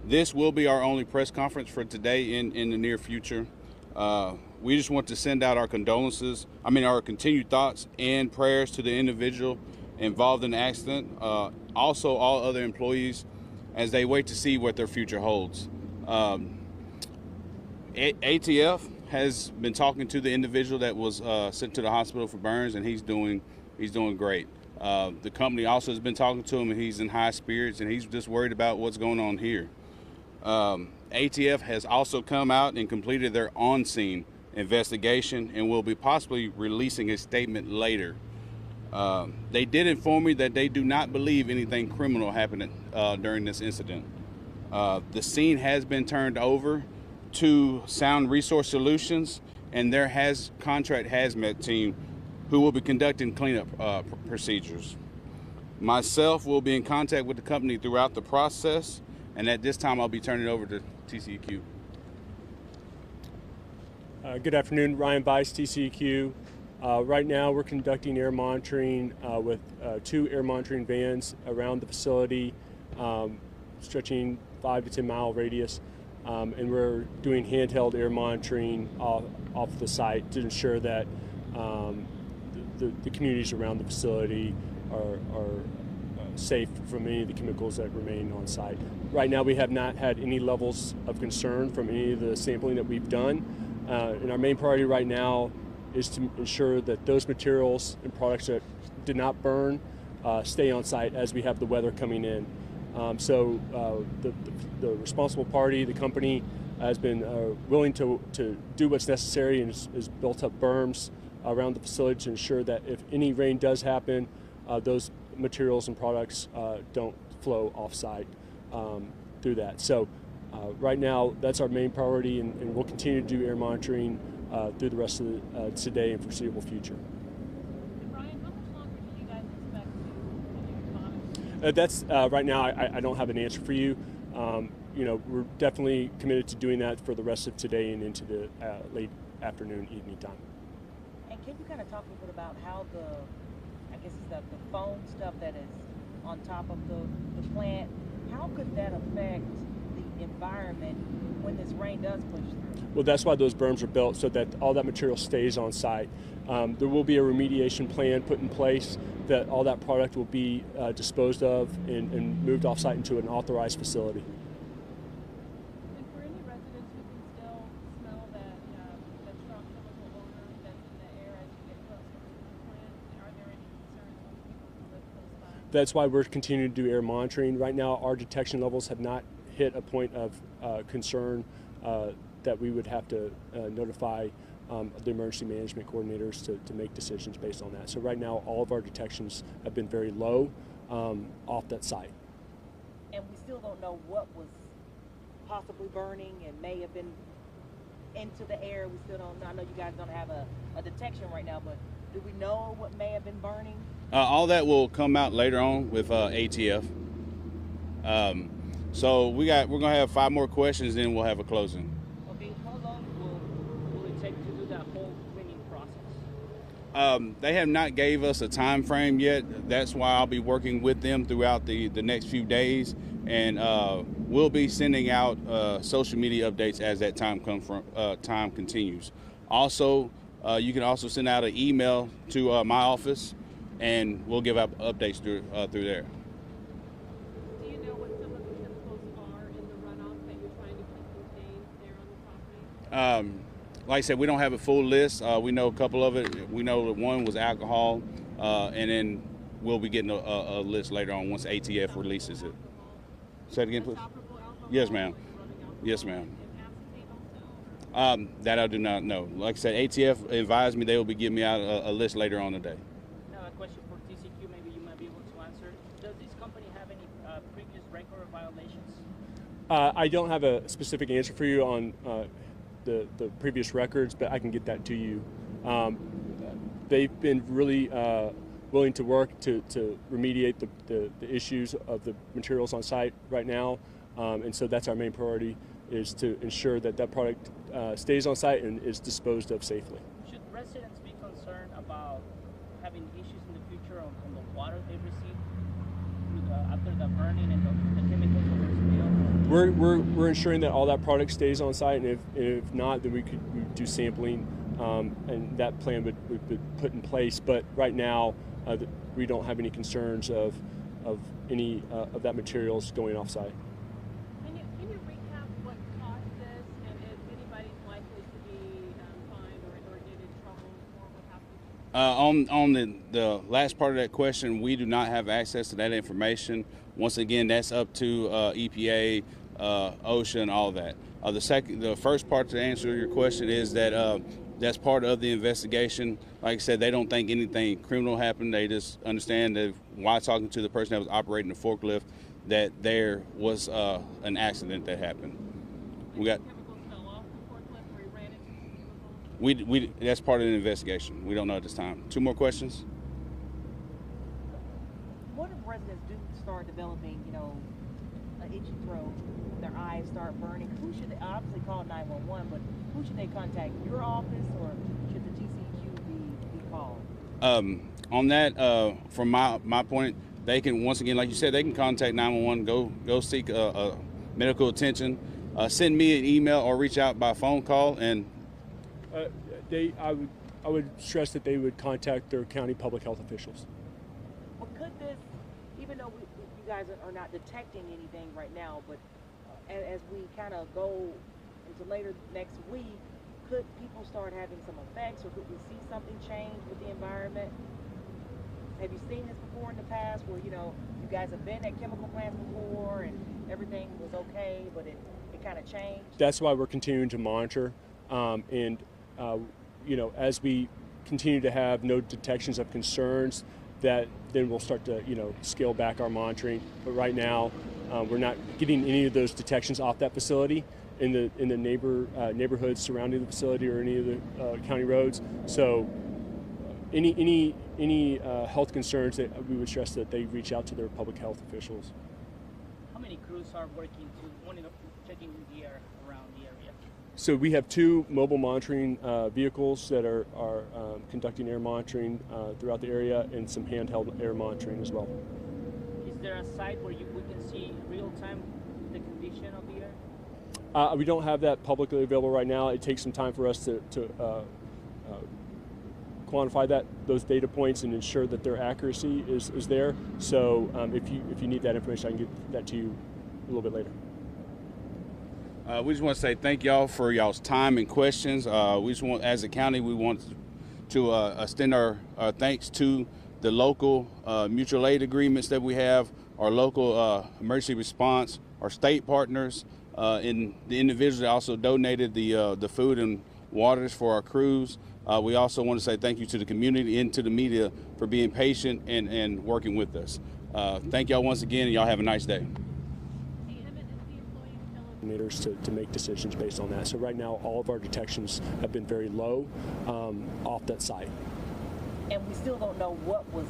This will be our only press conference for today in the near future. We just want to send out our condolences, our continued thoughts and prayers to the individual involved in the accident. Also, all other employees as they wait to see what their future holds. ATF has been talking to the individual that was sent to the hospital for burns, and he's doing great. The company also has been talking to him, and he's in high spirits, and he's just worried about what's going on here. ATF has also come out and completed their on-scene investigation and will be possibly releasing a statement later. They did inform me that they do not believe anything criminal happened during this incident. The scene has been turned over to Sound Resource Solutions and their contract hazmat team, who will be conducting cleanup procedures. Myself will be in contact with the company throughout the process, and at this time I'll be turning it over to TCEQ. Good afternoon, Ryan Bice, TCEQ. Right now we're conducting air monitoring with 2 air monitoring vans around the facility, stretching 5 to 10 mile radius, and we're doing handheld air monitoring off the site to ensure that the communities around the facility are safe from any of the chemicals that remain on site. Right now we have not had any levels of concern from any of the sampling that we've done, and our main priority right now is to ensure that those materials and products that did not burn stay on site as we have the weather coming in. So the responsible party, the company, has been willing to do what's necessary and has built up berms around the facility to ensure that if any rain does happen, those materials and products don't flow off-site through that. So right now, that's our main priority, and we'll continue to do air monitoring through the rest of today and foreseeable future. Brian, how much longer do you guys expect to continue monitoring? That's right now. I don't have an answer for you. We're definitely committed to doing that for the rest of today and into the late afternoon, evening time. And can you kind of talk a little bit about how the foam stuff that is on top of the plant, how could that affect the environment when this rain does push through? Well, that's why those berms are built, so that all that material stays on site. There will be a remediation plan put in place that all that product will be disposed of and moved off site into an authorized facility. And for any residents who can still smell that strong chemical odor that's in the air as you get closer to the plant, are there any concerns from people who live close by? That's why we're continuing to do air monitoring. Right now, our detection levels have not hit a point of concern that we would have to notify the emergency management coordinators to make decisions based on that. So right now, all of our detections have been very low off that site. And we still don't know what was possibly burning and may have been into the air. We still don't know. I know you guys don't have a detection right now, but do we know what may have been burning? All that will come out later on with ATF. So we're gonna have 5 more questions, then we'll have a closing. Okay, how long will it take to do that whole cleaning process? They have not gave us a time frame yet. That's why I'll be working with them throughout the next few days, and we'll be sending out social media updates as that time continues. Also, you can also send out an email to my office, and we'll give out updates through there. Do you know what some of the chemicals are in the runoff that you're trying to keep contained there on the property? Like I said, we don't have a full list. We know a couple of it. We know that one was alcohol, and then we'll be getting a list later on once ATF releases it. Say it again, please. Yes, ma'am. Yes, ma'am. That I do not know. Like I said, ATF advised me they will be giving me out a list later on today. Now, a question for TCQ, maybe you might be able to answer. Does this company have any previous record of violations? I don't have a specific answer for you on the previous records, but I can get that to you. They've been really willing to work to remediate the issues of the materials on site right now, and so that's our main priority, is to ensure that that product stays on site and is disposed of safely. Should residents be concerned about having issues in the future on the water they receive after the burning and the chemicals that were spilled? We're ensuring that all that product stays on site, and if not, then we do sampling, and that plan would be put in place. But right now, we don't have any concerns of any of that materials going off site. Can you recap what caused this, and if anybody's likely to be fined or get in trouble for what happened? On the last part of that question, we do not have access to that information. Once again, that's up to EPA, OSHA, and all that. The first part to answer your question is that that's part of the investigation. Like I said, they don't think anything criminal happened. They just understand that while talking to the person that was operating the forklift, that there was an accident that happened. We got. Chemicals fell off the forklift or he ran into the chemicals? That's part of the investigation. We don't know at this time. 2 more questions. What if residents do start developing, an itchy throat, their eyes start burning? Who should they obviously call 911? But who should they contact? Your office, or should the TCEQ be called? On that, from my point, they can, once again, like you said, they can contact 911. Go seek medical attention. Send me an email or reach out by phone call. And I would stress that they would contact their county public health officials. Well, could this, even though you guys are not detecting anything right now, but as we kind of go into later next week, could people start having some effects, or could we see something change with the environment? Have you seen this before in the past, where you guys have been at chemical plants before and everything was okay, but it kind of changed? That's why we're continuing to monitor, and as we continue to have no detections of concerns, that then we'll start to scale back our monitoring. But right now, we're not getting any of those detections off that facility in the neighborhoods surrounding the facility or any of the county roads. So any health concerns, that we would stress that they reach out to their public health officials. How many crews are working checking the air around the area? So we have 2 mobile monitoring vehicles that are conducting air monitoring throughout the area, and some handheld air monitoring as well. Is there a site where we can see real time the condition of the air? We don't have that publicly available right now. It takes some time for us to quantify those data points and ensure that their accuracy is there. So if you need that information, I can get that to you a little bit later. We just want to say thank y'all for y'all's time and questions. We just want, as a county, we want to extend our thanks to the local mutual aid agreements that we have, our local emergency response, our state partners, and the individuals that also donated the food and waters for our crews. We also want to say thank you to the community and to the media for being patient and working with us. Thank y'all once again, and y'all have a nice day. To make decisions based on that. So right now, all of our detections have been very low off that site. And we still don't know what was